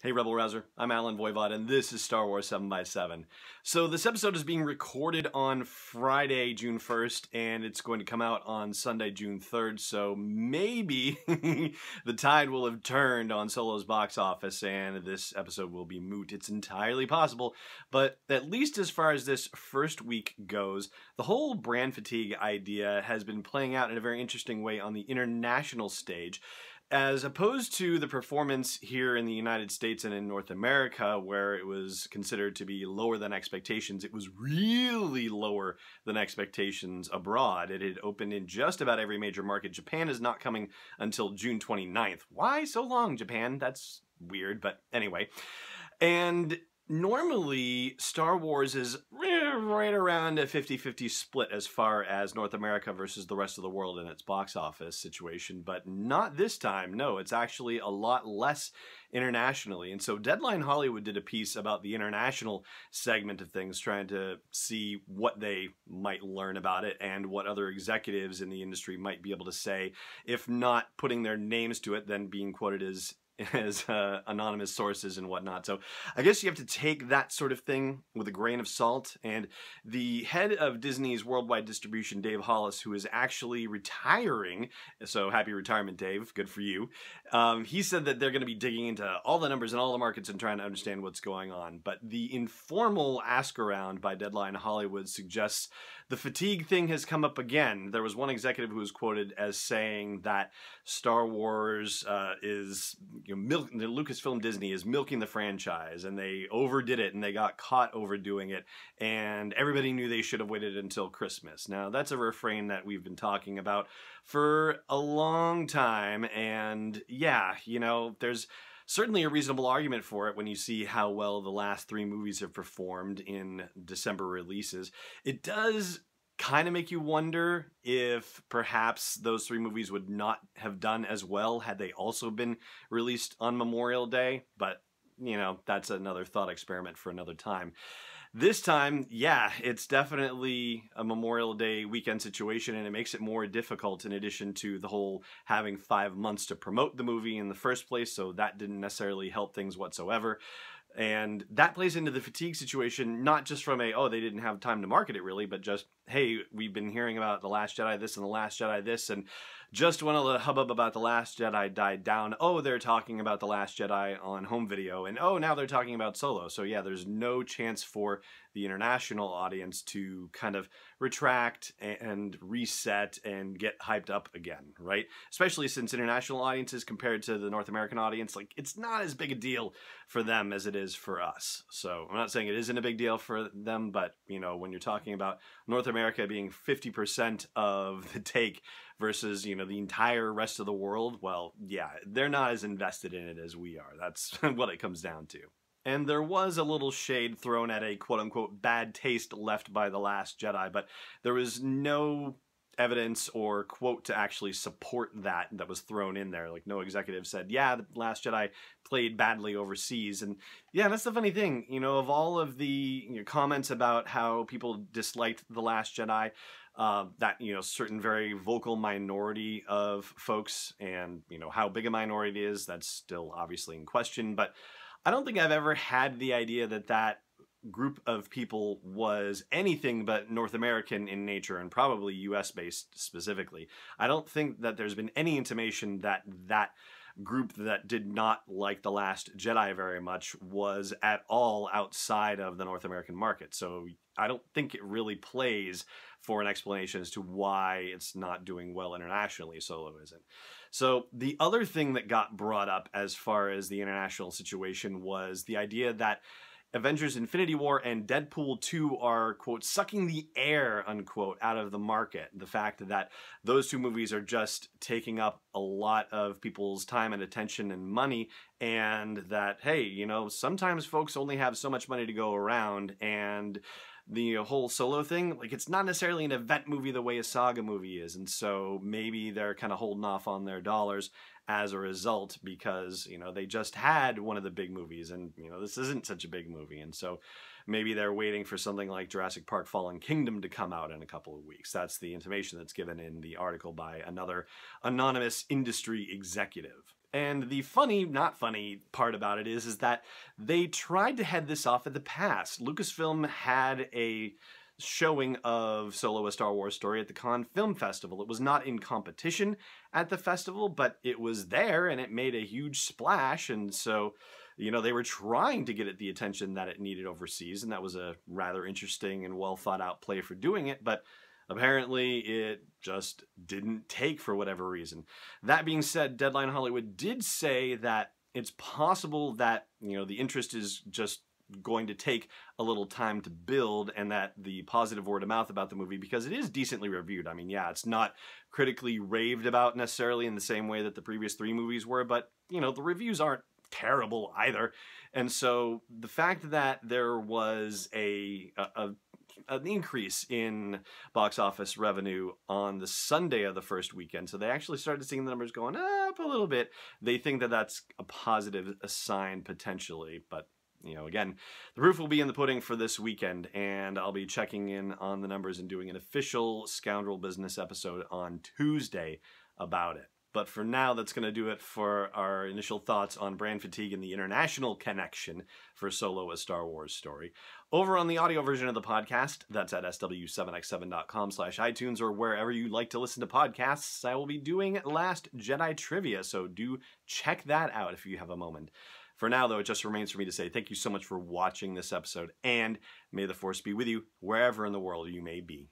Hey Rebel Rouser, I'm Alan Voivod and this is Star Wars 7x7. So this episode is being recorded on Friday, June 1st, and it's going to come out on Sunday, June 3rd, so maybe the tide will have turned on Solo's box office and this episode will be moot. It's entirely possible, but at least as far as this first week goes, the whole brand fatigue idea has been playing out in a very interesting way on the international stage. As opposed to the performance here in the United States and in North America, where it was considered to be lower than expectations, it was really lower than expectations abroad. It had opened in just about every major market. Japan is not coming until June 29th. Why so long, Japan? That's weird, but anyway. And normally, Star Wars is right around a 50-50 split as far as North America versus the rest of the world in its box office situation, but not this time. No, it's actually a lot less internationally. And so Deadline Hollywood did a piece about the international segment of things, trying to see what they might learn about it and what other executives in the industry might be able to say, if not putting their names to it, then being quoted as anonymous sources and whatnot. So I guess you have to take that sort of thing with a grain of salt. And the head of Disney's worldwide distribution, Dave Hollis, who is actually retiring, so happy retirement, Dave, good for you. He said that they're going to be digging into all the numbers in all the markets and trying to understand what's going on. But the informal ask around by Deadline Hollywood suggests the fatigue thing has come up again. There was one executive who was quoted as saying that Star Wars is, Lucasfilm Disney is milking the franchise, and they overdid it, and they got caught overdoing it, and everybody knew they should have waited until Christmas. Now, that's a refrain that we've been talking about for a long time, and yeah, there's certainly a reasonable argument for it when you see how well the last three movies have performed in December releases. It does kind of make you wonder if perhaps those three movies would not have done as well had they also been released on Memorial Day, but that's another thought experiment for another time. This time, yeah, it's definitely a Memorial Day weekend situation, and it makes it more difficult in addition to the whole having 5 months to promote the movie in the first place, so that didn't necessarily help things whatsoever. And that plays into the fatigue situation, not just from they didn't have time to market it really, but just, hey, we've been hearing about The Last Jedi this and The Last Jedi this, and just when all the hubbub about The Last Jedi died down, they're talking about The Last Jedi on home video, and now they're talking about Solo. So yeah, there's no chance for the international audience to kind of retract and reset and get hyped up again, right? Especially since international audiences compared to the North American audience, it's not as big a deal for them as it is for us. So I'm not saying it isn't a big deal for them, but when you're talking about North America being 50% of the take versus, the entire rest of the world, well, yeah, they're not as invested in it as we are. That's what it comes down to. And there was a little shade thrown at a quote-unquote bad taste left by The Last Jedi, but there was no evidence or quote to actually support that was thrown in there. No executive said, yeah, The Last Jedi played badly overseas. And yeah, that's the funny thing, of all of the comments about how people disliked The Last Jedi, that certain very vocal minority of folks, and how big a minority it is, that's still obviously in question, but I don't think I've ever had the idea that group of people was anything but North American in nature, and probably US based specifically. I don't think that there's been any intimation that that group that did not like The Last Jedi very much was at all outside of the North American market. So I don't think it really plays for an explanation as to why it's not doing well internationally. Solo isn't. So the other thing that got brought up as far as the international situation was the idea that Avengers Infinity War and Deadpool 2 are, quote, sucking the air, unquote, out of the market. The fact that those two movies are just taking up a lot of people's time and attention and money, and that, hey, sometimes folks only have so much money to go around, and the whole Solo thing, it's not necessarily an event movie the way a saga movie is, and so maybe they're kind of holding off on their dollars as a result because, they just had one of the big movies, and, this isn't such a big movie, and so maybe they're waiting for something like Jurassic Park Fallen Kingdom to come out in a couple of weeks. That's the intimation that's given in the article by another anonymous industry executive. And the funny, not funny part about it is that they tried to head this off at the pass. Lucasfilm had a showing of Solo: A Star Wars Story at the Cannes Film Festival. It was not in competition at the festival, but it was there and it made a huge splash. And so, you know, they were trying to get it the attention that it needed overseas. And that was a rather interesting and well thought out play for doing it. But apparently, it just didn't take for whatever reason. That being said, Deadline Hollywood did say that it's possible that, you know, the interest is just going to take a little time to build, and that the positive word of mouth about the movie, because it is decently reviewed. I mean, yeah, it's not critically raved about necessarily in the same way that the previous 3 movies were, but, you know, the reviews aren't terrible either. And so the fact that there was an increase in box office revenue on the Sunday of the first weekend, so they actually started seeing the numbers going up a little bit. They think that that's a positive sign potentially, but you know, again, the proof will be in the pudding for this weekend, and I'll be checking in on the numbers and doing an official Scoundrel Business episode on Tuesday about it. But for now, that's going to do it for our initial thoughts on brand fatigue and the international connection for Solo: A Star Wars Story. Over on the audio version of the podcast, that's at sw7x7.com/iTunes or wherever you like to listen to podcasts, I will be doing Last Jedi Trivia, so do check that out if you have a moment. For now, though, it just remains for me to say thank you so much for watching this episode, and may the Force be with you wherever in the world you may be.